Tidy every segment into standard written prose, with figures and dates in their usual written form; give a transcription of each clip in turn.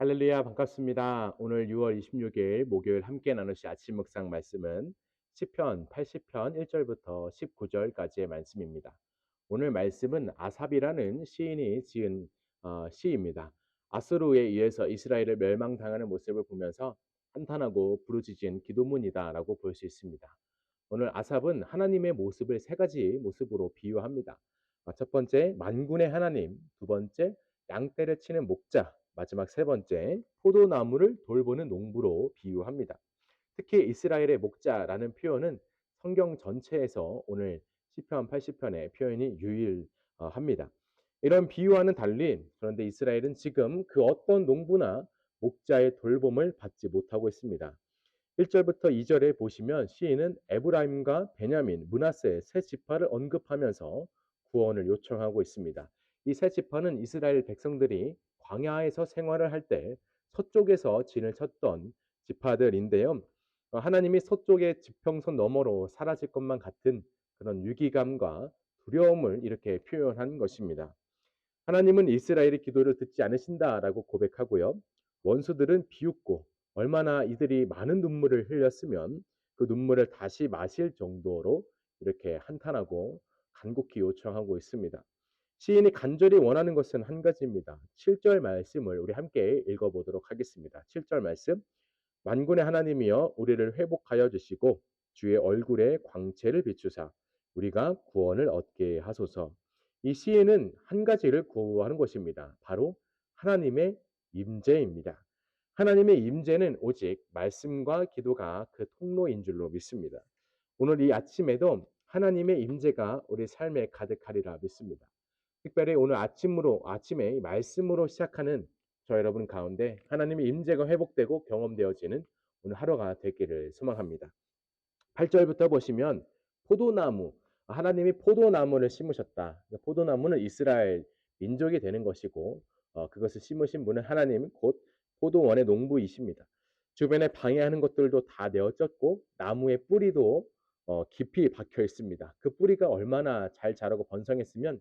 할렐루야, 반갑습니다. 오늘 6월 26일 목요일 함께 나누실 아침 묵상 말씀은 시편 80편 1절부터 19절까지의 말씀입니다. 오늘 말씀은 아삽이라는 시인이 지은 시입니다. 아수르에 의해서 이스라엘을 멸망당하는 모습을 보면서 한탄하고 부르짖은 기도문이다라고 볼 수 있습니다. 오늘 아삽은 하나님의 모습을 세 가지 모습으로 비유합니다. 첫 번째, 만군의 하나님; 두 번째, 양떼를 치는 목자; 마지막 세 번째, 포도나무를 돌보는 농부로 비유합니다. 특히 이스라엘의 목자라는 표현은 성경 전체에서 오늘 시편 80편의 표현이 유일합니다. 이런 비유와는 달리 그런데 이스라엘은 지금 그 어떤 농부나 목자의 돌봄을 받지 못하고 있습니다. 1절부터 2절에 보시면 시인은 에브라임과 베냐민, 므낫세 세 지파를 언급하면서 구원을 요청하고 있습니다. 이 세 지파는 이스라엘 백성들이 광야에서 생활을 할 때 서쪽에서 진을 쳤던 지파들인데요. 하나님이 서쪽의 지평선 너머로 사라질 것만 같은 그런 위기감과 두려움을 이렇게 표현한 것입니다. 하나님은 이스라엘의 기도를 듣지 않으신다라고 고백하고요. 원수들은 비웃고 얼마나 이들이 많은 눈물을 흘렸으면 그 눈물을 다시 마실 정도로 이렇게 한탄하고 간곡히 요청하고 있습니다. 시인이 간절히 원하는 것은 한 가지입니다. 7절 말씀을 우리 함께 읽어보도록 하겠습니다. 7절 말씀. 만군의 하나님이여 우리를 회복하여 주시고 주의 얼굴에 광채를 비추사 우리가 구원을 얻게 하소서. 이 시에는 한 가지를 구하는 것입니다. 바로 하나님의 임재입니다. 하나님의 임재는 오직 말씀과 기도가 그 통로인 줄로 믿습니다. 오늘 이 아침에도 하나님의 임재가 우리 삶에 가득하리라 믿습니다. 특별히 오늘 아침에 말씀으로 시작하는 저 여러분 가운데 하나님의 임재가 회복되고 경험되어지는 오늘 하루가 되기를 소망합니다. 8절부터 보시면 포도나무, 하나님이 포도나무를 심으셨다. 포도나무는 이스라엘 민족이 되는 것이고 그것을 심으신 분은 하나님 곧 포도원의 농부이십니다. 주변에 방해하는 것들도 다 내어졌고 나무의 뿌리도 깊이 박혀 있습니다. 그 뿌리가 얼마나 잘 자라고 번성했으면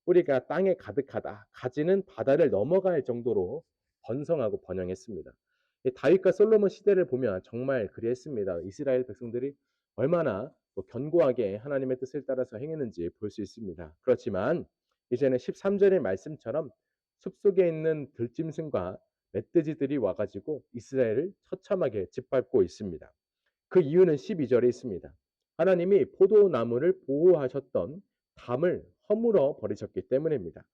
뿌리가 땅에 가득하다. 가지는 바다를 넘어갈 정도로 번성하고 번영했습니다. 다윗과 솔로몬 시대를 보면 정말 그리했습니다. 이스라엘 백성들이 얼마나 견고하게 하나님의 뜻을 따라서 행했는지 볼 수 있습니다. 그렇지만 이제는 13절의 말씀처럼 숲속에 있는 들짐승과 멧돼지들이 와가지고 이스라엘을 처참하게 짓밟고 있습니다. 그 이유는 12절에 있습니다. 하나님이 포도나무를 보호하셨던 담을 허물어 버리셨기 때문입니다.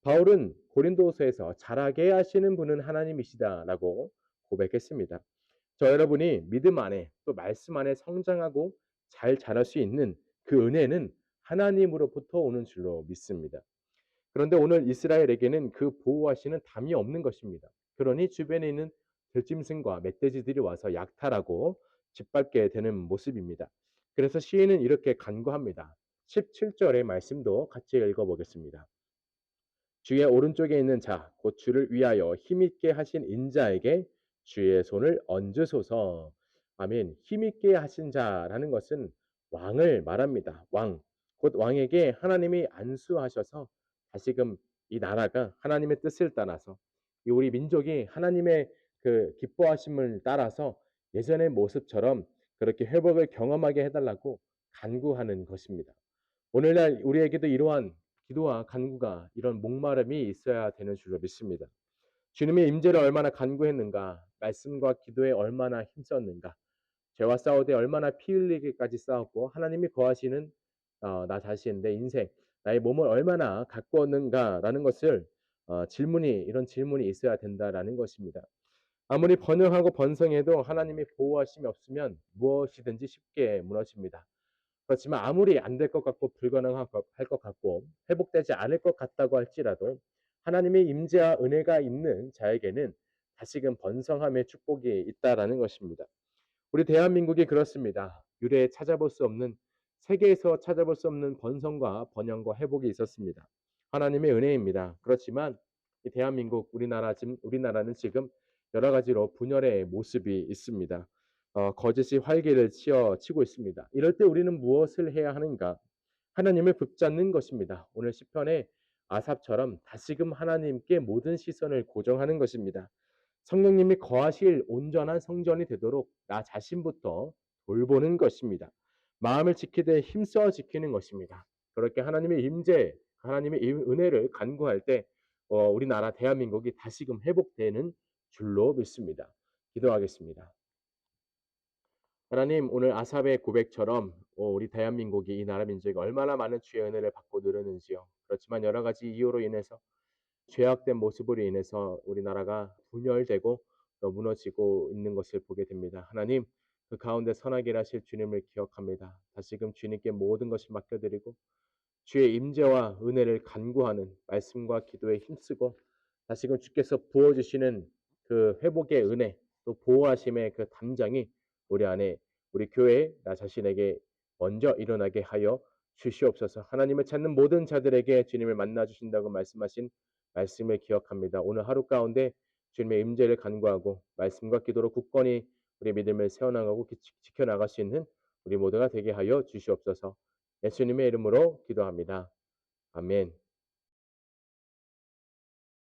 바울은 고린도서에서 자라게 하시는 분은 하나님이시다라고 고백했습니다. 저 여러분이 믿음 안에 또 말씀 안에 성장하고 잘 자랄 수 있는 그 은혜는 하나님으로부터 오는 줄로 믿습니다. 그런데 오늘 이스라엘에게는 그 보호하시는 담이 없는 것입니다. 그러니 주변에 있는 들짐승과 멧돼지들이 와서 약탈하고 짓밟게 되는 모습입니다. 그래서 시인은 이렇게 간구합니다. 17절의 말씀도 같이 읽어보겠습니다. 주의 오른쪽에 있는 자, 곧 주를 위하여 힘있게 하신 인자에게 주의 손을 얹으소서. 아멘. 힘있게 하신 자라는 것은 왕을 말합니다. 왕. 곧 왕에게 하나님이 안수하셔서 다시금 이 나라가 하나님의 뜻을 따라서 우리 민족이 하나님의 그 기뻐하심을 따라서 예전의 모습처럼 그렇게 회복을 경험하게 해달라고 간구하는 것입니다. 오늘날 우리에게도 이러한 기도와 간구가 이런 목마름이 있어야 되는 줄로 믿습니다. 주님의 임재를 얼마나 간구했는가, 말씀과 기도에 얼마나 힘썼는가, 죄와 싸우되 얼마나 피 흘리기까지 싸웠고 하나님이 거하시는 나 자신, 내 인생, 나의 몸을 얼마나 가꾸었는가라는 것을 이런 질문이 있어야 된다라는 것입니다. 아무리 번영하고 번성해도 하나님의 보호하심이 없으면 무엇이든지 쉽게 무너집니다. 그렇지만 아무리 안 될 것 같고 불가능할 것 같고 회복되지 않을 것 같다고 할지라도 하나님의 임재와 은혜가 있는 자에게는 다시금 번성함의 축복이 있다라는 것입니다. 우리 대한민국이 그렇습니다. 유례에 찾아볼 수 없는 세계에서 찾아볼 수 없는 번성과 번영과 회복이 있었습니다. 하나님의 은혜입니다. 그렇지만 이 대한민국 우리나라는 지금 여러 가지로 분열의 모습이 있습니다. 거짓이 활기를 치고 있습니다. 이럴 때 우리는 무엇을 해야 하는가? 하나님을 붙잡는 것입니다. 오늘 시편에 아삽처럼 다시금 하나님께 모든 시선을 고정하는 것입니다. 성령님이 거하실 온전한 성전이 되도록 나 자신부터 돌보는 것입니다. 마음을 지키되 힘써 지키는 것입니다. 그렇게 하나님의 임재, 하나님의 은혜를 간구할 때 우리나라 대한민국이 다시금 회복되는 줄로 믿습니다. 기도하겠습니다. 하나님, 오늘 아삽의 고백처럼 우리 대한민국이 이 나라 민족이 얼마나 많은 주의 은혜를 받고 늘었는지요. 그렇지만 여러 가지 이유로 인해서 죄악된 모습으로 인해서 우리나라가 분열되고 또 무너지고 있는 것을 보게 됩니다. 하나님, 그 가운데 선하게 일하실 주님을 기억합니다. 다시금 주님께 모든 것을 맡겨드리고 주의 임재와 은혜를 간구하는 말씀과 기도에 힘쓰고 다시금 주께서 부어주시는 그 회복의 은혜 또 보호하심의 그 담장이 우리 안에 우리 교회 나 자신에게 먼저 일어나게 하여 주시옵소서. 하나님을 찾는 모든 자들에게 주님을 만나 주신다고 말씀하신 말씀을 기억합니다. 오늘 하루 가운데 주님의 임재를 간구하고 말씀과 기도로 굳건히 우리 믿음을 세워나가고 지켜나갈 수 있는 우리 모두가 되게 하여 주시옵소서. 예수님의 이름으로 기도합니다. 아멘.